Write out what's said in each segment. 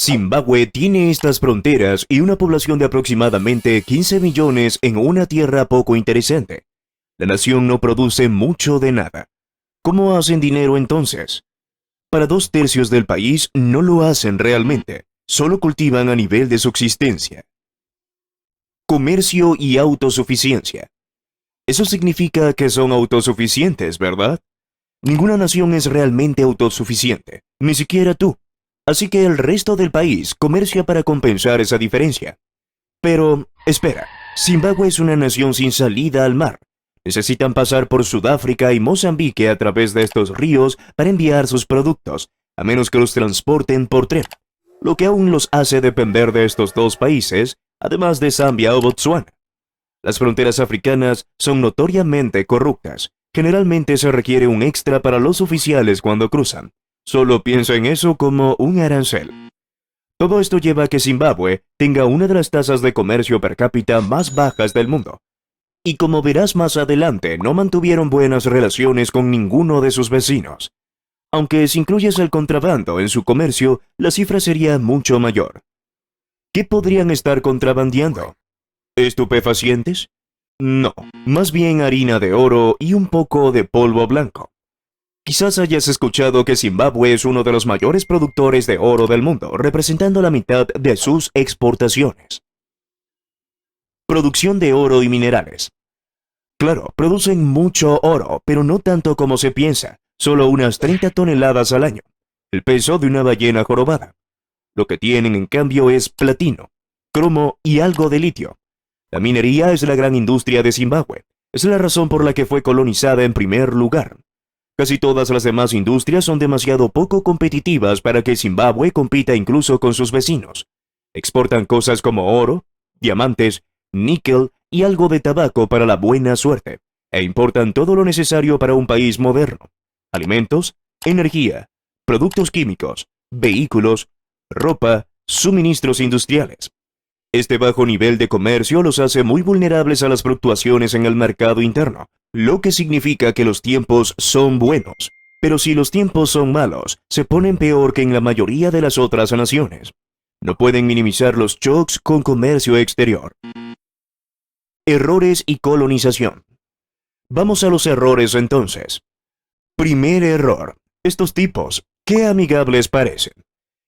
Zimbabue tiene estas fronteras y una población de aproximadamente 15 millones en una tierra poco interesante. La nación no produce mucho de nada. ¿Cómo hacen dinero entonces? Para 2/3 del país no lo hacen realmente, solo cultivan a nivel de subsistencia. Comercio y autosuficiencia. Eso significa que son autosuficientes, ¿verdad? Ninguna nación es realmente autosuficiente, ni siquiera tú. Así que el resto del país comercia para compensar esa diferencia. Pero, espera, Zimbabue es una nación sin salida al mar. Necesitan pasar por Sudáfrica y Mozambique a través de estos ríos para enviar sus productos, a menos que los transporten por tren, lo que aún los hace depender de estos dos países, además de Zambia o Botsuana. Las fronteras africanas son notoriamente corruptas. Generalmente se requiere un extra para los oficiales cuando cruzan. Solo piensa en eso como un arancel. Todo esto lleva a que Zimbabue tenga una de las tasas de comercio per cápita más bajas del mundo. Y como verás más adelante, no mantuvieron buenas relaciones con ninguno de sus vecinos. Aunque si incluyes el contrabando en su comercio, la cifra sería mucho mayor. ¿Qué podrían estar contrabandeando? ¿Estupefacientes? No, más bien harina de oro y un poco de polvo blanco. Quizás hayas escuchado que Zimbabue es uno de los mayores productores de oro del mundo, representando la mitad de sus exportaciones. Producción de oro y minerales. Claro, producen mucho oro, pero no tanto como se piensa, solo unas 30 toneladas al año, el peso de una ballena jorobada. Lo que tienen en cambio es platino, cromo y algo de litio. La minería es la gran industria de Zimbabue, es la razón por la que fue colonizada en primer lugar. Casi todas las demás industrias son demasiado poco competitivas para que Zimbabue compita incluso con sus vecinos. Exportan cosas como oro, diamantes, níquel y algo de tabaco para la buena suerte, e importan todo lo necesario para un país moderno: alimentos, energía, productos químicos, vehículos, ropa, suministros industriales. Este bajo nivel de comercio los hace muy vulnerables a las fluctuaciones en el mercado interno, lo que significa que los tiempos son buenos, pero si los tiempos son malos, se ponen peor que en la mayoría de las otras naciones. No pueden minimizar los shocks con comercio exterior. Errores y colonización. Vamos a los errores entonces. Primer error. Estos tipos, qué amigables parecen.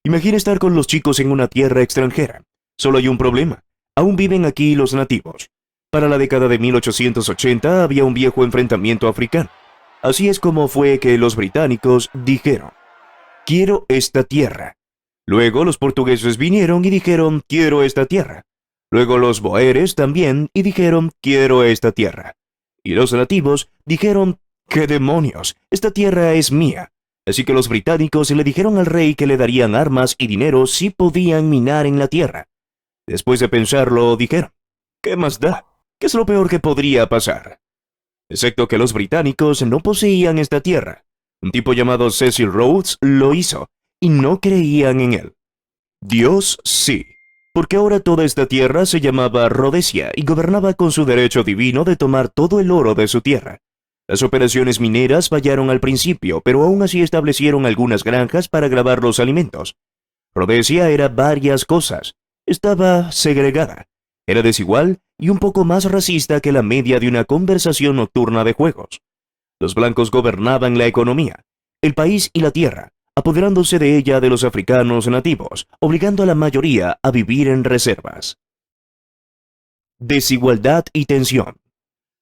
Imagina estar con los chicos en una tierra extranjera. Solo hay un problema. Aún viven aquí los nativos. Para la década de 1880 había un viejo enfrentamiento africano. Así es como fue que los británicos dijeron: quiero esta tierra. Luego los portugueses vinieron y dijeron: quiero esta tierra. Luego los boeres también y dijeron: quiero esta tierra. Y los nativos dijeron: ¡qué demonios! Esta tierra es mía. Así que los británicos le dijeron al rey que le darían armas y dinero si podían minar en la tierra. Después de pensarlo, dijeron: ¿qué más da? ¿Qué es lo peor que podría pasar? Excepto que los británicos no poseían esta tierra. Un tipo llamado Cecil Rhodes lo hizo, y no creían en él. Dios sí, porque ahora toda esta tierra se llamaba Rhodesia y gobernaba con su derecho divino de tomar todo el oro de su tierra. Las operaciones mineras fallaron al principio, pero aún así establecieron algunas granjas para grabar los alimentos. Rhodesia era varias cosas. Estaba segregada, era desigual y un poco más racista que la media de una conversación nocturna de juegos. Los blancos gobernaban la economía, el país y la tierra, apoderándose de ella de los africanos nativos, obligando a la mayoría a vivir en reservas. Desigualdad y tensión.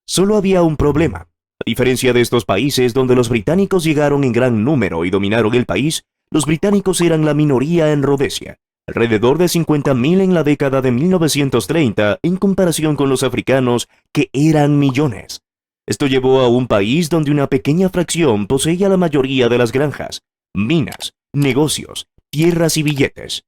Solo había un problema. A diferencia de estos países donde los británicos llegaron en gran número y dominaron el país, los británicos eran la minoría en Rhodesia, alrededor de 50.000 en la década de 1930 en comparación con los africanos, que eran millones. Esto llevó a un país donde una pequeña fracción poseía la mayoría de las granjas, minas, negocios, tierras y billetes.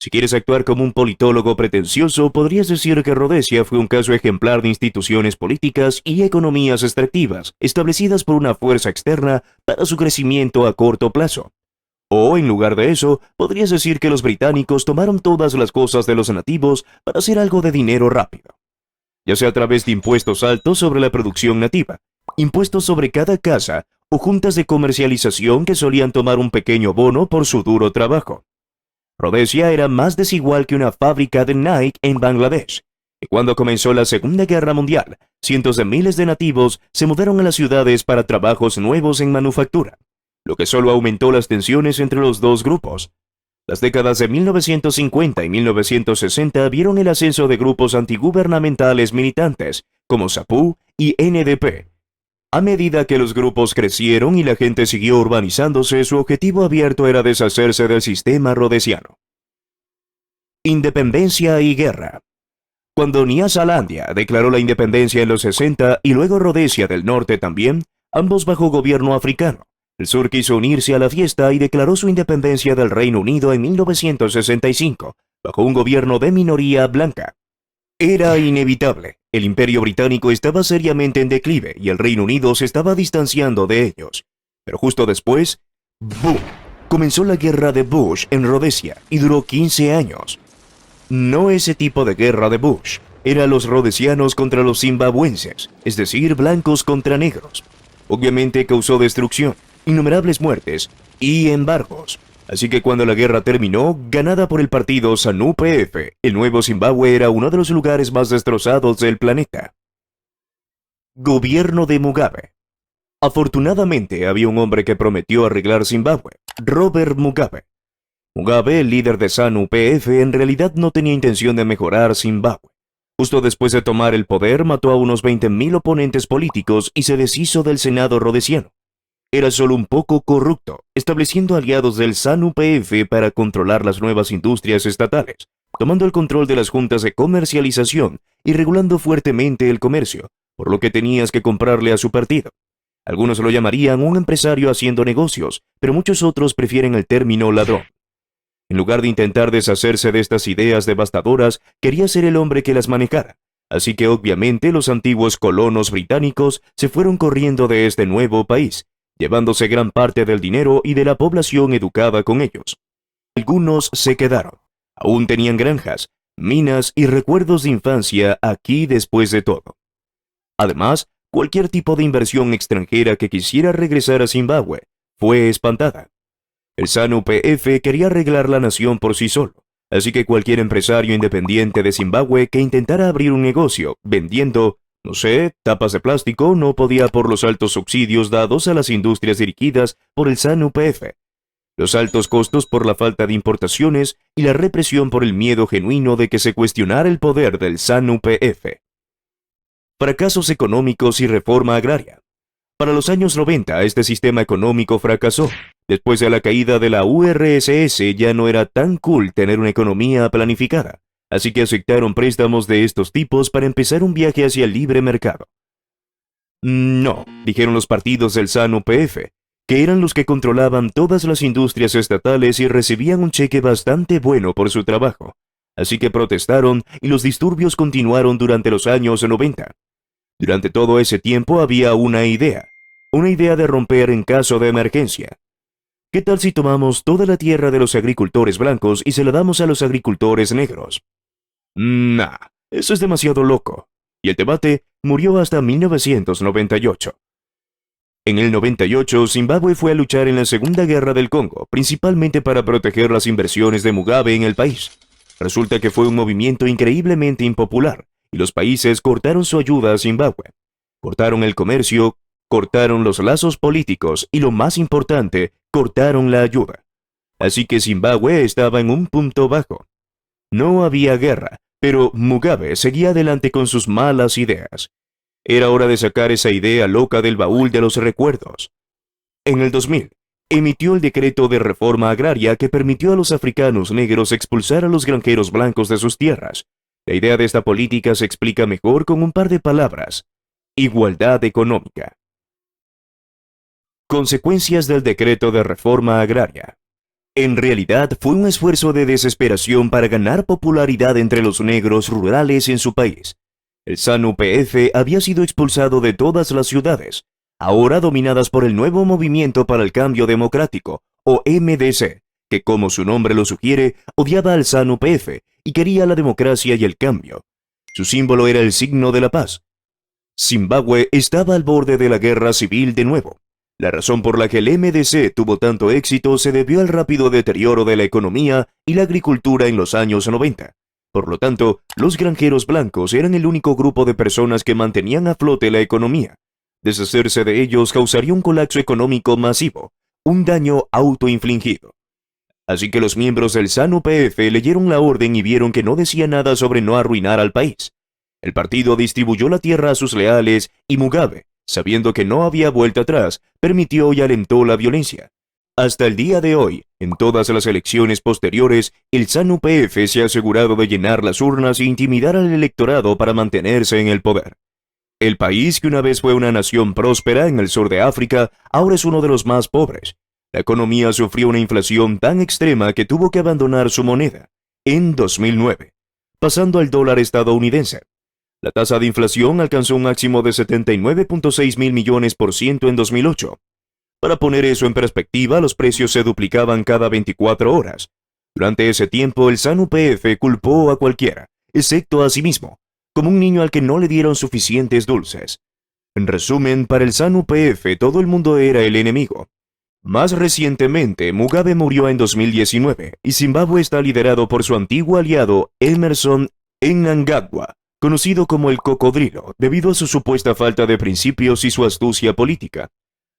Si quieres actuar como un politólogo pretencioso, podrías decir que Rhodesia fue un caso ejemplar de instituciones políticas y economías extractivas, establecidas por una fuerza externa para su crecimiento a corto plazo. O, en lugar de eso, podrías decir que los británicos tomaron todas las cosas de los nativos para hacer algo de dinero rápido. Ya sea a través de impuestos altos sobre la producción nativa, impuestos sobre cada casa o juntas de comercialización que solían tomar un pequeño bono por su duro trabajo. Rodesia era más desigual que una fábrica de Nike en Bangladesh. Y cuando comenzó la Segunda Guerra Mundial, cientos de miles de nativos se mudaron a las ciudades para trabajos nuevos en manufactura, lo que solo aumentó las tensiones entre los dos grupos. Las décadas de 1950 y 1960 vieron el ascenso de grupos antigubernamentales militantes, como SAPU y NDP. A medida que los grupos crecieron y la gente siguió urbanizándose, su objetivo abierto era deshacerse del sistema rhodesiano. Independencia y guerra. Cuando Nyasalandia declaró la independencia en los 60 y luego Rhodesia del Norte también, ambos bajo gobierno africano, el sur quiso unirse a la fiesta y declaró su independencia del Reino Unido en 1965, bajo un gobierno de minoría blanca. Era inevitable. El Imperio Británico estaba seriamente en declive y el Reino Unido se estaba distanciando de ellos. Pero justo después, ¡boom!, comenzó la guerra de Bush en Rhodesia y duró 15 años. No ese tipo de guerra de Bush, era los rhodesianos contra los zimbabuenses, es decir, blancos contra negros. Obviamente causó destrucción, innumerables muertes y embargos. Así que cuando la guerra terminó, ganada por el partido ZANU-PF, el nuevo Zimbabue era uno de los lugares más destrozados del planeta. Gobierno de Mugabe. Afortunadamente había un hombre que prometió arreglar Zimbabue, Robert Mugabe. Mugabe, el líder de ZANU-PF, en realidad no tenía intención de mejorar Zimbabue. Justo después de tomar el poder, mató a unos 20.000 oponentes políticos y se deshizo del Senado rhodesiano. Era solo un poco corrupto, estableciendo aliados del ZANU-PF para controlar las nuevas industrias estatales, tomando el control de las juntas de comercialización y regulando fuertemente el comercio, por lo que tenías que comprarle a su partido. Algunos lo llamarían un empresario haciendo negocios, pero muchos otros prefieren el término ladrón. En lugar de intentar deshacerse de estas ideas devastadoras, quería ser el hombre que las manejara. Así que obviamente los antiguos colonos británicos se fueron corriendo de este nuevo país, llevándose gran parte del dinero y de la población educada con ellos. Algunos se quedaron. Aún tenían granjas, minas y recuerdos de infancia aquí después de todo. Además, cualquier tipo de inversión extranjera que quisiera regresar a Zimbabue fue espantada. El ZANU-PF quería arreglar la nación por sí solo, así que cualquier empresario independiente de Zimbabue que intentara abrir un negocio vendiendo, no sé, tapas de plástico, no podía por los altos subsidios dados a las industrias dirigidas por el ZANU-PF, los altos costos por la falta de importaciones y la represión por el miedo genuino de que se cuestionara el poder del ZANU-PF. Fracasos económicos y reforma agraria. Para los años 90, este sistema económico fracasó. Después de la caída de la URSS, ya no era tan cool tener una economía planificada, así que aceptaron préstamos de estos tipos para empezar un viaje hacia el libre mercado. No, dijeron los partidos del ZANU-PF, que eran los que controlaban todas las industrias estatales y recibían un cheque bastante bueno por su trabajo. Así que protestaron y los disturbios continuaron durante los años 90. Durante todo ese tiempo había una idea de romper en caso de emergencia. ¿Qué tal si tomamos toda la tierra de los agricultores blancos y se la damos a los agricultores negros? Nah, eso es demasiado loco. Y el debate murió hasta 1998. En el 98, Zimbabue fue a luchar en la Segunda Guerra del Congo, principalmente para proteger las inversiones de Mugabe en el país. Resulta que fue un movimiento increíblemente impopular, y los países cortaron su ayuda a Zimbabue. Cortaron el comercio, cortaron los lazos políticos y, lo más importante, cortaron la ayuda. Así que Zimbabue estaba en un punto bajo. No había guerra, pero Mugabe seguía adelante con sus malas ideas. Era hora de sacar esa idea loca del baúl de los recuerdos. En el 2000, emitió el decreto de reforma agraria que permitió a los africanos negros expulsar a los granjeros blancos de sus tierras. La idea de esta política se explica mejor con un par de palabras: igualdad económica. Consecuencias del decreto de reforma agraria. En realidad fue un esfuerzo de desesperación para ganar popularidad entre los negros rurales en su país. El ZANU-PF había sido expulsado de todas las ciudades, ahora dominadas por el Nuevo Movimiento para el Cambio Democrático, o MDC, que como su nombre lo sugiere, odiaba al ZANU-PF y quería la democracia y el cambio. Su símbolo era el signo de la paz. Zimbabue estaba al borde de la guerra civil de nuevo. La razón por la que el MDC tuvo tanto éxito se debió al rápido deterioro de la economía y la agricultura en los años 90. Por lo tanto, los granjeros blancos eran el único grupo de personas que mantenían a flote la economía. Deshacerse de ellos causaría un colapso económico masivo, un daño autoinfligido. Así que los miembros del ZANU-PF leyeron la orden y vieron que no decía nada sobre no arruinar al país. El partido distribuyó la tierra a sus leales y Mugabe, sabiendo que no había vuelta atrás, permitió y alentó la violencia. Hasta el día de hoy, en todas las elecciones posteriores, el ZANU-PF se ha asegurado de llenar las urnas e intimidar al electorado para mantenerse en el poder. El país que una vez fue una nación próspera en el sur de África, ahora es uno de los más pobres. La economía sufrió una inflación tan extrema que tuvo que abandonar su moneda, en 2009, pasando al dólar estadounidense. La tasa de inflación alcanzó un máximo de 79.6 mil millones % en 2008. Para poner eso en perspectiva, los precios se duplicaban cada 24 horas. Durante ese tiempo, el ZANU-PF culpó a cualquiera, excepto a sí mismo, como un niño al que no le dieron suficientes dulces. En resumen, para el ZANU-PF todo el mundo era el enemigo. Más recientemente, Mugabe murió en 2019 y Zimbabue está liderado por su antiguo aliado Emmerson Mnangagwa, conocido como el cocodrilo, debido a su supuesta falta de principios y su astucia política.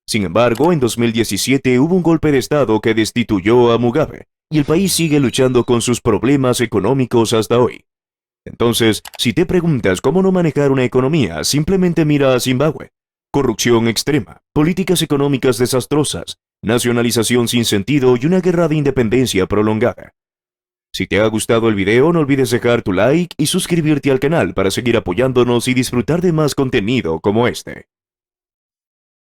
Sin embargo, en 2017 hubo un golpe de Estado que destituyó a Mugabe, y el país sigue luchando con sus problemas económicos hasta hoy. Entonces, si te preguntas cómo no manejar una economía, simplemente mira a Zimbabue. Corrupción extrema, políticas económicas desastrosas, nacionalización sin sentido y una guerra de independencia prolongada. Si te ha gustado el video, no olvides dejar tu like y suscribirte al canal para seguir apoyándonos y disfrutar de más contenido como este.